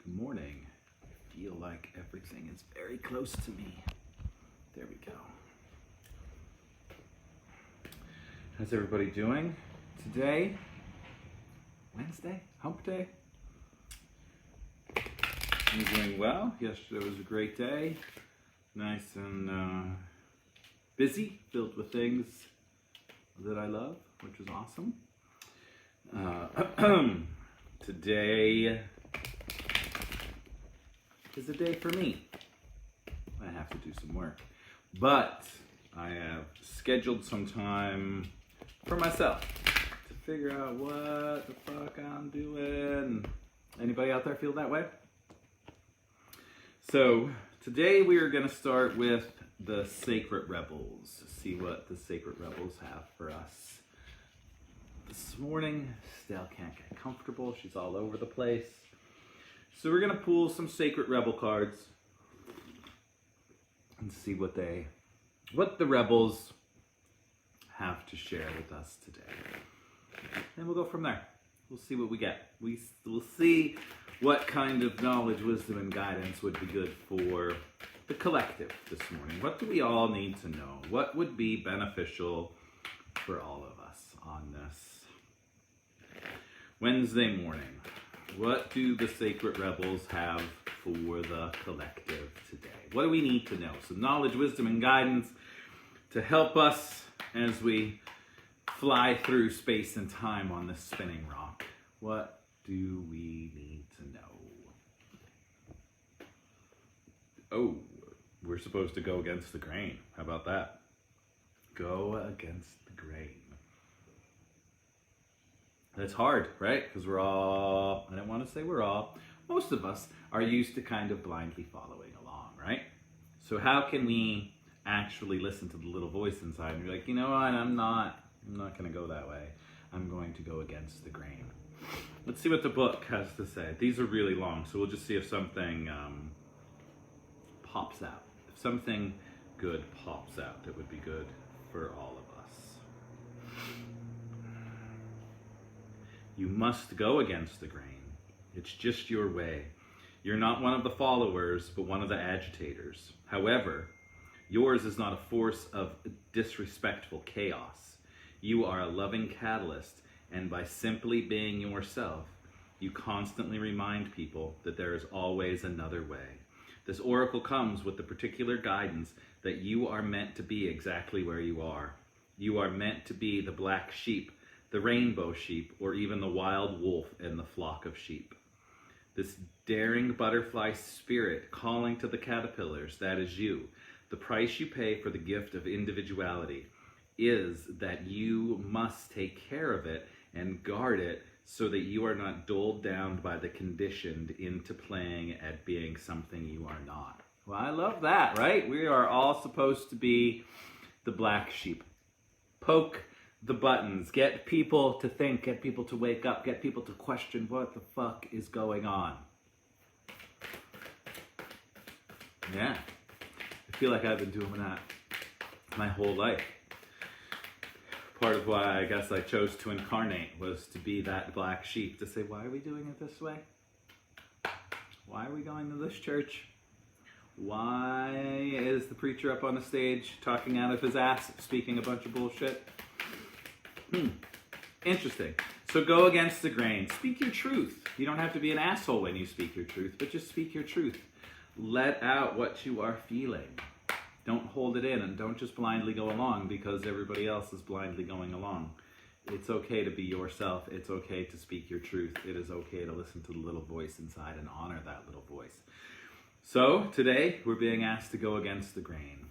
Good morning. I feel like everything is very close to me. There we go. How's everybody doing today? Wednesday? Hump day? I'm doing well. Yesterday was a great day. Nice and busy, filled with things that I love, which is awesome. Today is a day for me. I have to do some work, but I have scheduled some time for myself to figure out what the fuck I'm doing. Anybody out there feel that way? So today we are going to start with the Sacred Rebels. See what the Sacred Rebels have for us. This morning, Stell can't get comfortable. She's all over the place. So we're going to pull some Sacred Rebel cards and see what the Rebels have to share with us today. And we'll go from there. We'll see what we get. We'll see what kind of knowledge, wisdom, and guidance would be good for the collective this morning. What do we all need to know? What would be beneficial for all of us on this Wednesday morning? What do the Sacred Rebels have for the collective today? What do we need to know? Some knowledge, wisdom, and guidance to help us as we fly through space and time on this spinning rock. What do we need to know? Oh, we're supposed to go against the grain. How about that? Go against the grain. That's hard, right? Because I don't want to say most of us are used to kind of blindly following along, right? So how can we actually listen to the little voice inside and be like, you know what, I'm not going to go that way. I'm going to go against the grain. Let's see what the book has to say. These are really long, so we'll just see if something pops out. If something good pops out, that would be good for all of us. You must go against the grain. It's just your way. You're not one of the followers, but one of the agitators. However, yours is not a force of disrespectful chaos. You are a loving catalyst, and by simply being yourself, you constantly remind people that there is always another way. This oracle comes with the particular guidance that you are meant to be exactly where you are. You are meant to be the black sheep, the rainbow sheep, or even the wild wolf in the flock of sheep. This daring butterfly spirit calling to the caterpillars, that is you. The price you pay for the gift of individuality is that you must take care of it and guard it so that you are not dulled down by the conditioned into playing at being something you are not. Well, I love that, right? We are all supposed to be the black sheep. Poke the buttons, get people to think, get people to wake up, get people to question what the fuck is going on. Yeah, I feel like I've been doing that my whole life. Part of why I guess I chose to incarnate was to be that black sheep, to say, why are we doing it this way? Why are we going to this church? Why is the preacher up on the stage talking out of his ass, speaking a bunch of bullshit? Interesting. So go against the grain. Speak your truth. You don't have to be an asshole when you speak your truth, but just speak your truth. Let out what you are feeling. Don't hold it in, and don't just blindly go along because everybody else is blindly going along. It's okay to be yourself. It's okay to speak your truth. It is okay to listen to the little voice inside and honor that little voice. So today we're being asked to go against the grain.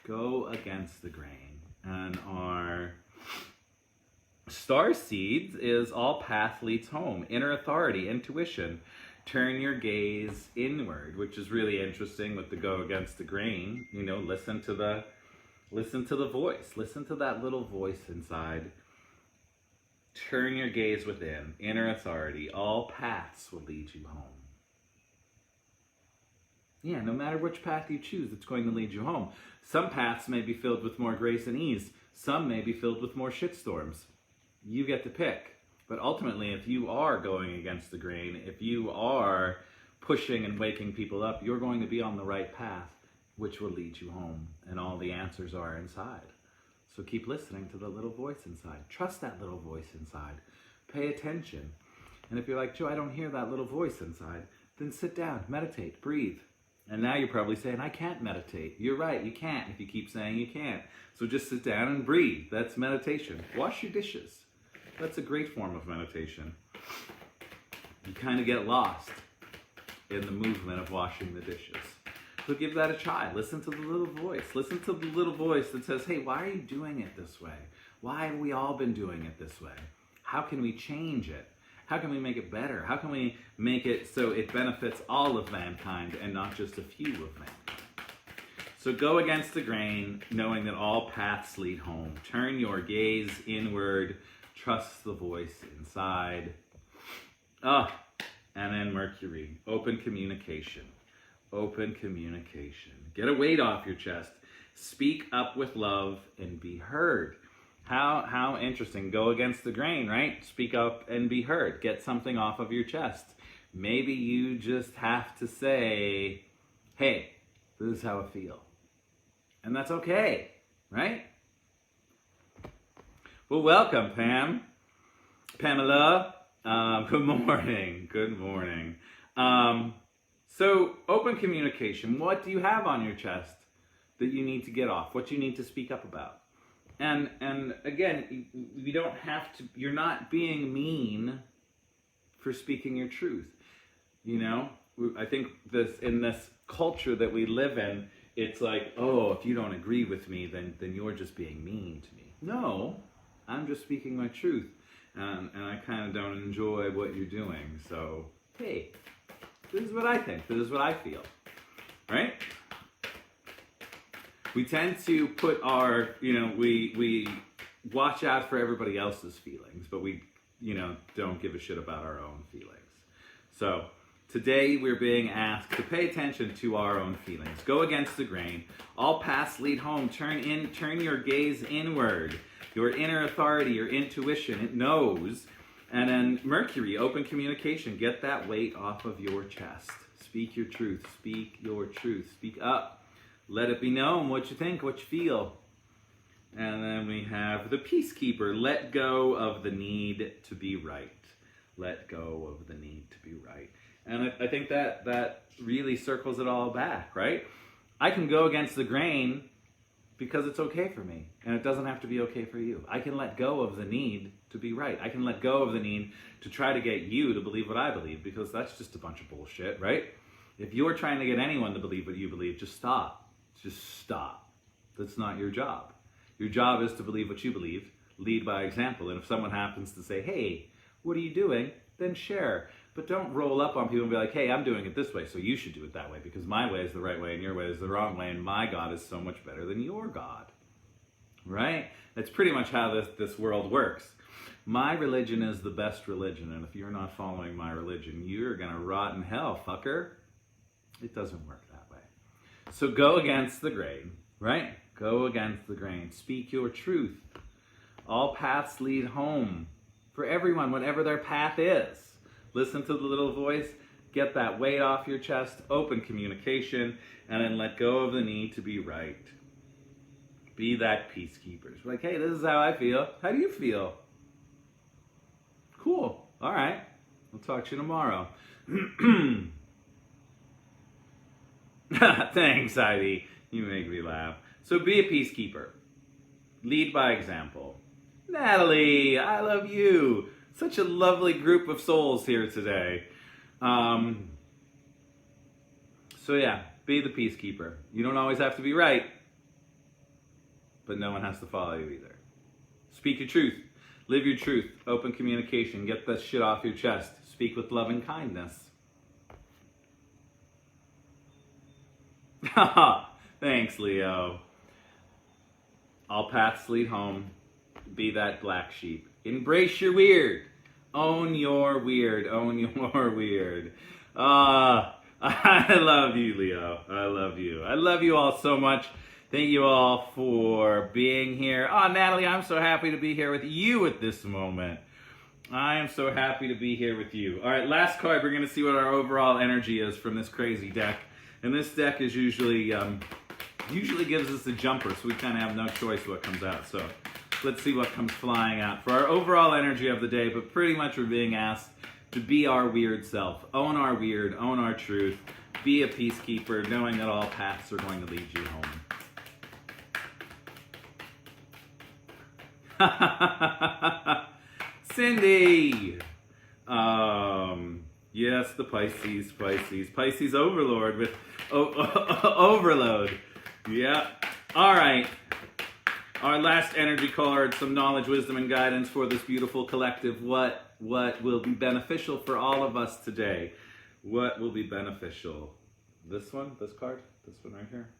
Go against the grain. And our star seeds is all path leads home. Inner authority, intuition. Turn your gaze inward, which is really interesting with the go against the grain. You know, listen to the voice. Listen to that little voice inside. Turn your gaze within. Inner authority. All paths will lead you home. Yeah, no matter which path you choose, it's going to lead you home. Some paths may be filled with more grace and ease. Some may be filled with more shitstorms. You get to pick. But ultimately, if you are going against the grain, if you are pushing and waking people up, you're going to be on the right path, which will lead you home. And all the answers are inside. So keep listening to the little voice inside. Trust that little voice inside. Pay attention. And if you're like, Joe, I don't hear that little voice inside, then sit down, meditate, breathe. And now you're probably saying, I can't meditate. You're right, you can't if you keep saying you can't. So just sit down and breathe. That's meditation. Wash your dishes. That's a great form of meditation. You kind of get lost in the movement of washing the dishes. So give that a try. Listen to the little voice. Listen to the little voice that says, hey, why are you doing it this way? Why have we all been doing it this way? How can we change it? How can we make it better? How can we make it so it benefits all of mankind and not just a few of mankind? So go against the grain, knowing that all paths lead home. Turn your gaze inward. Trust the voice inside. And then Mercury. Open communication. Open communication. Get a weight off your chest. Speak up with love and be heard. How interesting. Go against the grain, right? Speak up and be heard. Get something off of your chest. Maybe you just have to say, hey, this is how I feel. And that's okay, right? Well, welcome, Pamela. Good morning. Good morning. So, open communication. What do you have on your chest that you need to get off? What you need to speak up about? And again, you don't have to, you're not being mean for speaking your truth. You know, I think in this culture that we live in, it's like, oh, if you don't agree with me, then you're just being mean to me. No, I'm just speaking my truth. And I kind of don't enjoy what you're doing. So, hey, this is what I think. This is what I feel. Right? We tend to put our, we watch out for everybody else's feelings, but we, don't give a shit about our own feelings. So today we're being asked to pay attention to our own feelings. Go against the grain. All paths lead home. Turn your gaze inward. Your inner authority, your intuition, it knows. And then Mercury, open communication. Get that weight off of your chest. Speak your truth. Speak your truth. Speak up. Let it be known what you think, what you feel. And then we have the peacekeeper. Let go of the need to be right. Let go of the need to be right. And I think that really circles it all back, right? I can go against the grain because it's okay for me. And it doesn't have to be okay for you. I can let go of the need to be right. I can let go of the need to try to get you to believe what I believe, because that's just a bunch of bullshit, right? If you're trying to get anyone to believe what you believe, just stop. Just stop. That's not your job. Your job is to believe what you believe, lead by example. And if someone happens to say, hey, what are you doing? Then share. But don't roll up on people and be like, hey, I'm doing it this way, so you should do it that way, because my way is the right way and your way is the wrong way, and my God is so much better than your God. Right? That's pretty much how this world works. My religion is the best religion, and if you're not following my religion, you're going to rot in hell, fucker. It doesn't work that way. So go against the grain, right? Go against the grain. Speak your truth. All paths lead home for everyone, whatever their path is. Listen to the little voice. Get that weight off your chest. Open communication. And then let go of the need to be right. Be that peacekeeper. Like, hey, this is how I feel. How do you feel? Cool. All right. We'll talk to you tomorrow. Thanks, Heidi. You make me laugh. So be a peacekeeper. Lead by example. Natalie, I love you. Such a lovely group of souls here today. So yeah, be the peacekeeper. You don't always have to be right, but no one has to follow you either. Speak your truth. Live your truth. Open communication. Get that shit off your chest. Speak with love and kindness. Thanks, Leo. All paths lead home. Be that black sheep. Embrace your weird. Own your weird. Own your weird. I love you, Leo. I love you. I love you all so much. Thank you all for being here. Oh, Natalie, I'm so happy to be here with you at this moment. I am so happy to be here with you. All right, last card. We're going to see what our overall energy is from this crazy deck. And this deck is usually gives us a jumper, so we kind of have no choice what comes out. So let's see what comes flying out for our overall energy of the day. But pretty much we're being asked to be our weird self, own our weird, own our truth, be a peacekeeper, knowing that all paths are going to lead you home. Cindy! Yes, the Pisces overlord with overload. Yeah. All right. Our last energy card, some knowledge, wisdom, and guidance for this beautiful collective. What will be beneficial for all of us today? What will be beneficial? This one? This card? This one right here?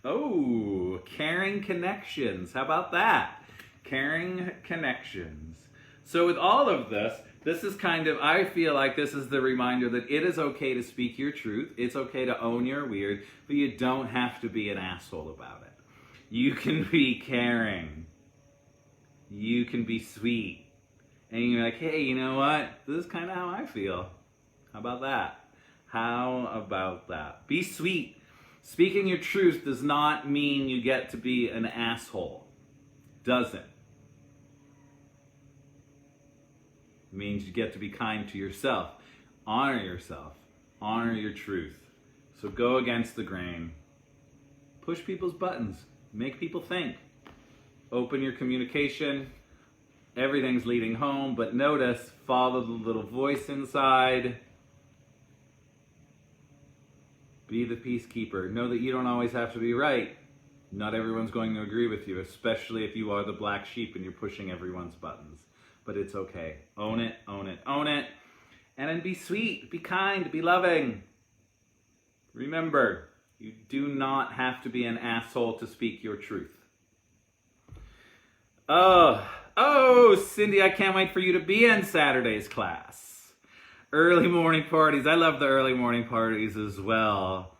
Oh, caring connections. How about that? Caring connections. So with all of this, this is kind of, I feel like this is the reminder that it is okay to speak your truth. It's okay to own your weird, but you don't have to be an asshole about it. You can be caring. You can be sweet. And you're like, hey, you know what? This is kind of how I feel. How about that? How about that? Be sweet. Speaking your truth does not mean you get to be an asshole. Doesn't. It means you get to be kind to yourself. Honor yourself. Honor your truth. So go against the grain. Push people's buttons. Make people think. Open your communication. Everything's leading home, but notice, follow the little voice inside. Be the peacekeeper. Know that you don't always have to be right. Not everyone's going to agree with you, especially if you are the black sheep and you're pushing everyone's buttons. But it's okay. Own it, own it, own it. And then be sweet, be kind, be loving. Remember, you do not have to be an asshole to speak your truth. Oh, Cindy, I can't wait for you to be in Saturday's class. Early morning parties. I love the early morning parties as well.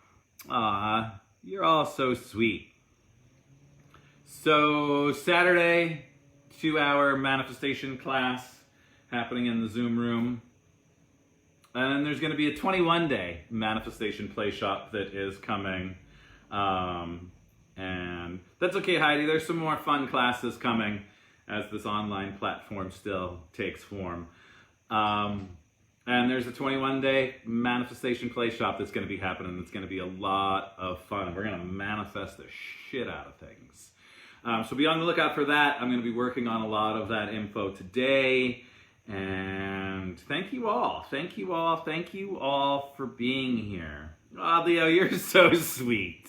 Aw, you're all so sweet. So, Saturday, 2-hour manifestation class happening in the Zoom room. And then there's going to be a 21-day manifestation play shop that is coming. And that's okay, Heidi. There's some more fun classes coming as this online platform still takes form. And there's a 21-day manifestation play shop that's going to be happening. It's going to be a lot of fun. We're going to manifest the shit out of things. So be on the lookout for that. I'm going to be working on a lot of that info today. And thank you all. Thank you all. Thank you all for being here. Oh, Leo, you're so sweet.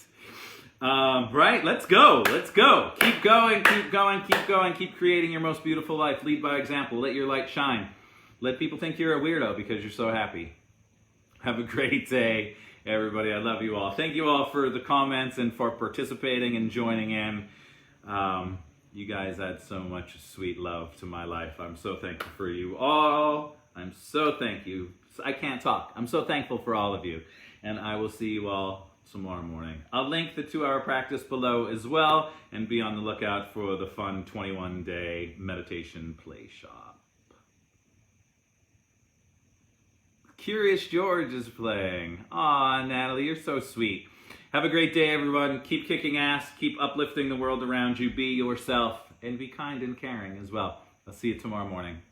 Right, let's go. Let's go. Keep going, keep going, keep going. Keep creating your most beautiful life. Lead by example. Let your light shine. Let people think you're a weirdo because you're so happy. Have a great day, everybody. I love you all. Thank you all for the comments and for participating and joining in. You guys add so much sweet love to my life. I'm so thankful for you all. I'm so thank you. I can't talk. I'm so thankful for all of you. And I will see you all tomorrow morning. I'll link the 2-hour practice below as well, and be on the lookout for the fun 21-day meditation play shop. Curious George is playing. Aw, Natalie, you're so sweet. Have a great day, everyone. Keep kicking ass. Keep uplifting the world around you. Be yourself. And be kind and caring as well. I'll see you tomorrow morning.